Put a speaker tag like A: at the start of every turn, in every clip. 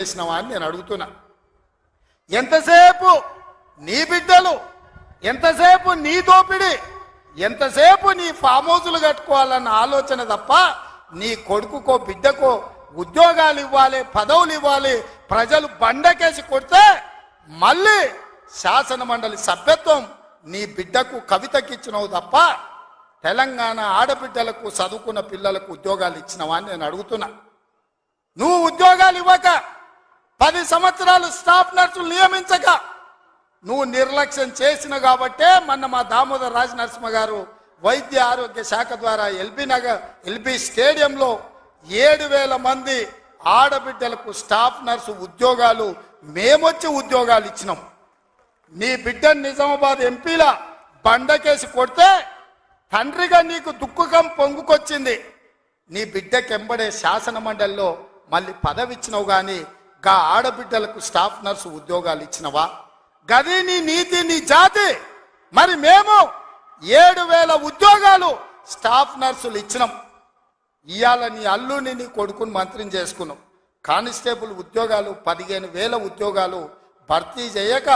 A: చేసినవా అని నేను అడుగుతున్నా. ఎంతసేపు నీ బిడ్డలు, ఎంతసేపు నీ దోపిడి, ఎంతసేపు నీ ఫామ్ హౌసులు కట్టుకోవాలన్న ఆలోచన తప్ప నీ కొడుకుకో బిడ్డకో ఉద్యోగాలు ఇవ్వాలి, పదవులు ఇవ్వాలి, ప్రజలు బండకేసి కొడితే మళ్ళీ శాసన మండలి సభ్యత్వం నీ బిడ్డకు కవితకి ఇచ్చినవు తప్ప తెలంగాణ ఆడబిడ్డలకు చదువుకున్న పిల్లలకు ఉద్యోగాలు ఇచ్చినవా అని నేను అడుగుతున్నా. నువ్వు ఉద్యోగాలు ఇవ్వక 10 సంవత్సరాలు స్టాఫ్ నర్సులు నియమించక నువ్వు నిర్లక్ష్యం చేసిన కాబట్టే మొన్న మా దామోదర్ రాజ నరసింహ గారు వైద్య ఆరోగ్య శాఖ ద్వారా ఎల్బీ స్టేడియంలో 7,000 మంది ఆడబిడ్డలకు స్టాఫ్ నర్సు ఉద్యోగాలు మేమొచ్చి ఉద్యోగాలు ఇచ్చినాం. నీ బిడ్డ నిజామాబాద్ ఎంపీలా బండకేసి కొడితే తండ్రిగా నీకు దుఃఖం పొంగుకొచ్చింది. నీ బిడ్డకెంబడే శాసన మండలిలో మళ్ళీ పదవి ఇచ్చినవు కానీ గా ఆడబిడ్డలకు స్టాఫ్ నర్సు ఉద్యోగాలు ఇచ్చినవా? గది నీ నీతి, నీ జాతి. మరి మేము 7,000 ఉద్యోగాలు స్టాఫ్ నర్సులు ఇచ్చినాం. ఇవాళ నీ అల్లుని నీ కొడుకుని మంత్రిని చేసుకున్నాం. కానిస్టేబుల్ ఉద్యోగాలు 15,000 ఉద్యోగాలు భర్తీ చేయక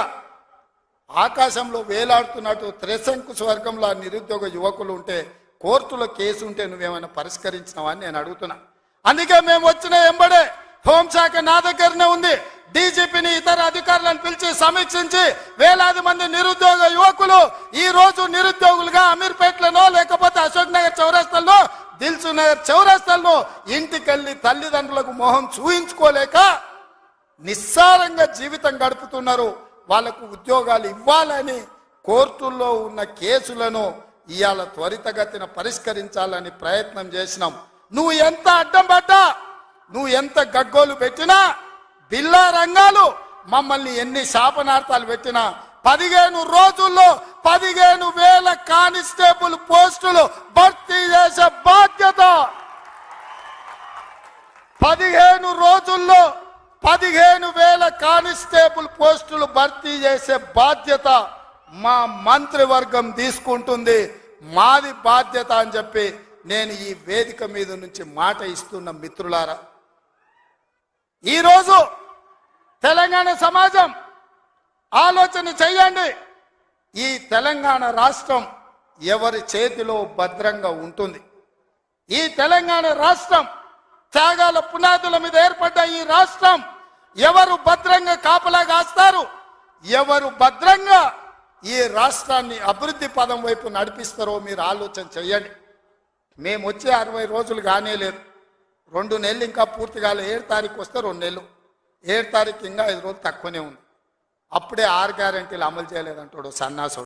A: ఆకాశంలో వేలాడుతున్నట్టు త్రిశంకు స్వర్గంలో నిరుద్యోగ యువకులు ఉంటే కోర్టులో కేసు ఉంటే నువ్వేమైనా పరిష్కరించినావా అని నేను అడుగుతున్నా. అందుకే మేము వచ్చిన ఎంబడే హోంశాఖ నా దగ్గరనే ఉంది. డీజీపీని ఇతర అధికారులను పిలిచి సమీక్షించి వేలాది మంది నిరుద్యోగ యువకులు ఈ రోజు నిరుద్యోగులుగా అమీర్పేటలోనో లేకపోతే అశోక్ నగర్ చౌరస్తాల్లో, దిల్సు నగర్ చౌరస్తాల్లో ఇంటికెళ్ళి తల్లిదండ్రులకు మొహం చూయించుకోలేక నిస్సారంగా జీవితం గడుపుతున్నారు. వాళ్లకు ఉద్యోగాలు ఇవ్వాలని కోర్టుల్లో ఉన్న కేసులను ఇవాళ త్వరితగతిన పరిష్కరించాలని ప్రయత్నం చేసినాం. నువ్వు ఎంత అడ్డం పడ్డా, నువ్వు ఎంత గగ్గోలు పెట్టినా, బిల్లా రంగాలు మమ్మల్ని ఎన్ని శాపనార్థాలు పెట్టినా 15 రోజుల్లో 15,000 కానిస్టేబుల్ పోస్టులు భర్తీ చేసే బాధ్యత, 15 రోజుల్లో 15,000 కానిస్టేబుల్ పోస్టులు భర్తీ చేసే బాధ్యత మా మంత్రివర్గం తీసుకుంటుంది. మాది బాధ్యత అని చెప్పి నేను ఈ వేదిక మీద నుంచి మాట ఇస్తున్న మిత్రులారా, ఈరోజు తెలంగాణ సమాజం ఆలోచన చెయ్యండి. ఈ తెలంగాణ రాష్ట్రం ఎవరి చేతిలో భద్రంగా ఉంటుంది? ఈ తెలంగాణ రాష్ట్రం త్యాగాల పునాదుల మీద ఏర్పడ్డ ఈ రాష్ట్రం ఎవరు భద్రంగా కాపలా కాస్తారు? ఎవరు భద్రంగా ఈ రాష్ట్రాన్ని అభివృద్ధి పదం వైపు నడిపిస్తారో మీరు ఆలోచన చెయ్యండి. మేము వచ్చే 60 రోజులు కానే లేదు, 2 నెలలు ఇంకా పూర్తి కాలే. 7 తారీఖు వస్తే 2 నెలలు, 7 తారీఖు ఇంకా 5 రోజులు తక్కువనే ఉంది. అప్పుడే 6 గ్యారెంటీలు అమలు చేయలేదంటాడు సన్నాసుడు.